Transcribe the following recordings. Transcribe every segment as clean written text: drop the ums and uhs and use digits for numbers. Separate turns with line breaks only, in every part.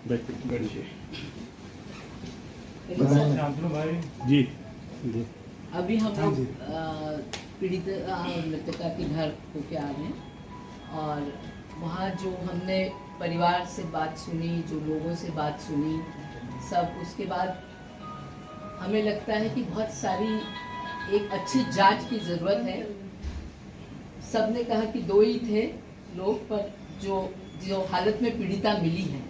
जी
जी
अभी हम लोग पीड़ित मृतका के घर होके आ रहे हैं और वहाँ जो हमने परिवार से बात सुनी, जो लोगों से बात सुनी, सब उसके बाद हमें लगता है कि बहुत सारी एक अच्छी जांच की ज़रूरत है। सबने कहा कि 2 ही थे लोग, पर जो हालत में पीड़िता मिली है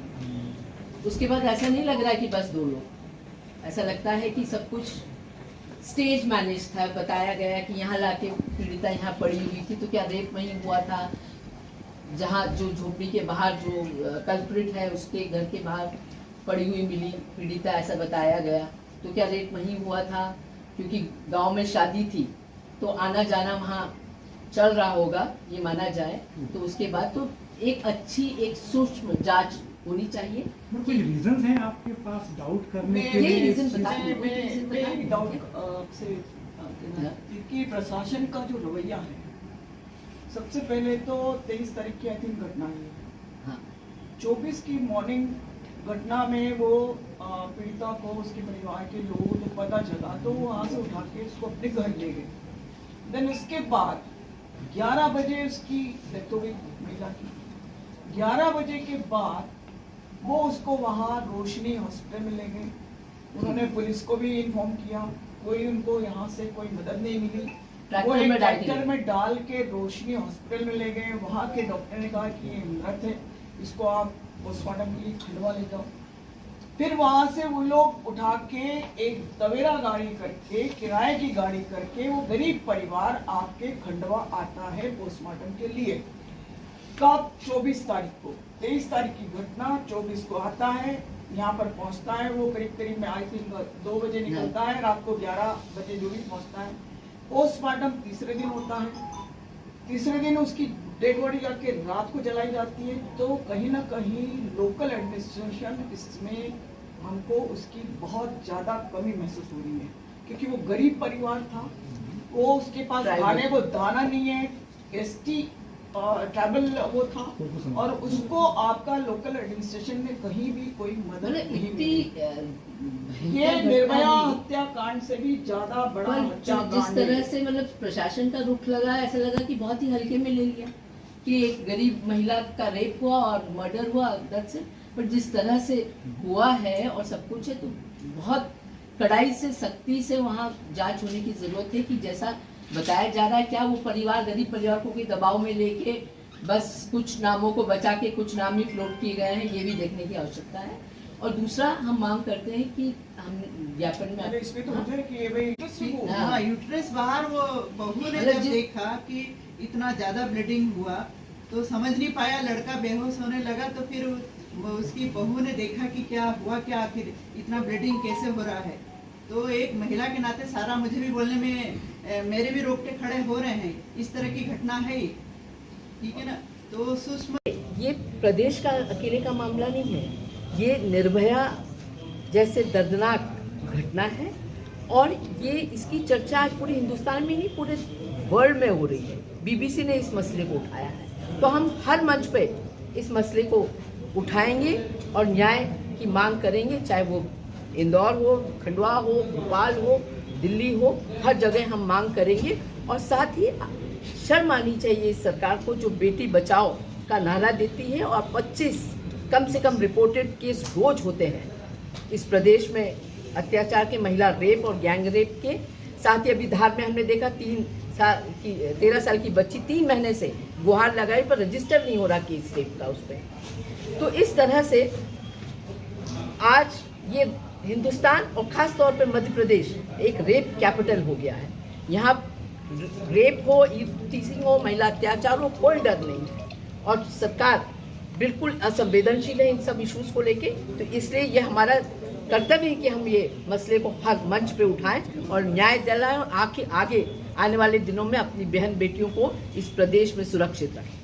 उसके बाद ऐसा नहीं लग रहा है कि बस 2 लोग, ऐसा लगता है कि सब कुछ स्टेज मैनेज था। बताया गया कि यहाँ लाके पीड़िता यहाँ पड़ी हुई थी, तो क्या रेप वहीं हुआ था जहाँ जो झोपड़ी के बाहर जो कल्प्रिट है उसके घर के बाहर पड़ी हुई मिली पीड़िता, ऐसा बताया गया। तो क्या रेप वहीं हुआ था, क्योंकि गांव में शादी थी तो आना जाना वहाँ चल रहा होगा, ये माना जाए। तो उसके बाद तो एक अच्छी एक सूक्ष्म जांच होनी चाहिए।
कोई रीजंस हैं आपके पास डाउट करने के
ये
लिए?
रीजन बताइए।
डाउट आपसे कि प्रशासन का जो रवैया है, सबसे पहले तो 23 तारीख की आई थिंक घटना है,
हाँ।
24 की मॉर्निंग घटना में वो पीड़िता को उसके परिवार के लोगों को पता चला तो वो वहाँ से उठा के उसको अपने घर ले गए। देन उसके बाद 11 बजे उसकी डेथ हो गई महिला की। 11 बजे के बाद वो उसको वहाँ रोशनी हॉस्पिटल में ले गए। उन्होंने पुलिस को भी इन्फॉर्म किया, कोई उनको यहाँ से कोई मदद नहीं मिली। वो एक ट्रैक्टर में डाल के रोशनी हॉस्पिटल में ले गए। वहाँ के डॉक्टर ने कहा कि ये मृत है, इसको आप पोस्टमार्टम के लिए खंडवा ले जाओ। फिर वहाँ से वो लोग उठा के एक तवेरा गाड़ी करके, किराए की गाड़ी करके, वो गरीब परिवार आपके खंडवा आता है पोस्टमार्टम के लिए। कब? 24 तारीख को। 23 तारीख की घटना, 24 को आता है, यहाँ पर पहुँचता है। वो करीब में आई थिंक 2 बजे निकलता है, रात को 11 बजे जो भी पहुँचता है। पोस्टमार्टम तीसरे दिन होता है। तीसरे दिन उसकी डेड बॉडी जाके रात को जलाई जाती है। तो कहीं ना कहीं लोकल एडमिनिस्ट्रेशन इसमें हमको उसकी बहुत ज़्यादा कमी महसूस हो रही है, क्योंकि वो गरीब परिवार था, वो उसके पास खाने को दाना नहीं है, एसटी ट्रैवल वो था, और उसको आपका लोकल एडमिनिस्ट्रेशन ने कहीं भी कोई मदद नहीं मिली। ये निर्भया हत्याकांड से भी ज्यादा बड़ा हत्याकांड।
जिस तरह से मतलब प्रशासन का रुख लगा, ऐसा लगा कि बहुत ही हल्के में ले लिया कि एक गरीब महिला का रेप हुआ और मर्डर हुआ, दैट्स इट। पर जिस तरह से हुआ है और सब कुछ है, तो बहुत कड़ाई से, सख्ती से वहाँ जांच होने की जरूरत है कि जैसा बताया जा रहा है, क्या वो परिवार, गरीब परिवार को कोई दबाव में लेके बस कुछ नामों को बचा के कुछ नाम ही फ्लोट किए गए हैं, ये भी देखने की आवश्यकता है। और दूसरा हम मांग करते हैं कि हम ज्ञापन में
इसमें तो मुझे कि भाई
यूट्रस बाहर, वो बहू ने जब देखा कि इतना ज्यादा ब्लीडिंग हुआ तो समझ नहीं पाया, लड़का बेहोश होने लगा। तो फिर उसकी बहू ने देखा कि क्या हुआ, क्या आखिर इतना ब्लीडिंग कैसे हो रहा है। तो एक महिला के नाते सारा मुझे भी बोलने में मेरे भी रोकटे खड़े हो रहे हैं। इस तरह की घटना है, ठीक है ना। तो सूक्ष्म,
ये प्रदेश का अकेले का मामला नहीं है, ये निर्भया जैसे दर्दनाक घटना है और ये इसकी चर्चा आज पूरे हिंदुस्तान में नहीं, पूरे वर्ल्ड में हो रही है। बीबीसी ने इस मसले को उठाया है, तो हम हर मंच पे इस मसले को उठाएंगे और न्याय की मांग करेंगे, चाहे वो इंदौर हो, खंडवा हो, भोपाल हो, दिल्ली हो, हर जगह हम मांग करेंगे। और साथ ही शर्म आनी चाहिए इस सरकार को, जो बेटी बचाओ का नारा देती है और 25 कम से कम रिपोर्टेड केस रोज होते हैं इस प्रदेश में अत्याचार के, महिला रेप और गैंग रेप के। साथ ही अभी धार में हमने देखा 13 साल की बच्ची 3 महीने से गुहार लगाई पर रजिस्टर नहीं हो रहा केस रेप का उस पर। तो इस तरह से आज ये हिंदुस्तान और खास तौर पे मध्य प्रदेश एक रेप कैपिटल हो गया है। यहाँ रेप हो, टीजिंग हो, महिला अत्याचार हो, कोई डर नहीं है और सरकार बिल्कुल असंवेदनशील है इन सब इश्यूज को लेके। तो इसलिए ये हमारा कर्तव्य है कि हम ये मसले को हर मंच पे उठाएं और न्याय दिलाएं और आगे आने वाले दिनों में अपनी बहन बेटियों को इस प्रदेश में सुरक्षित रखें।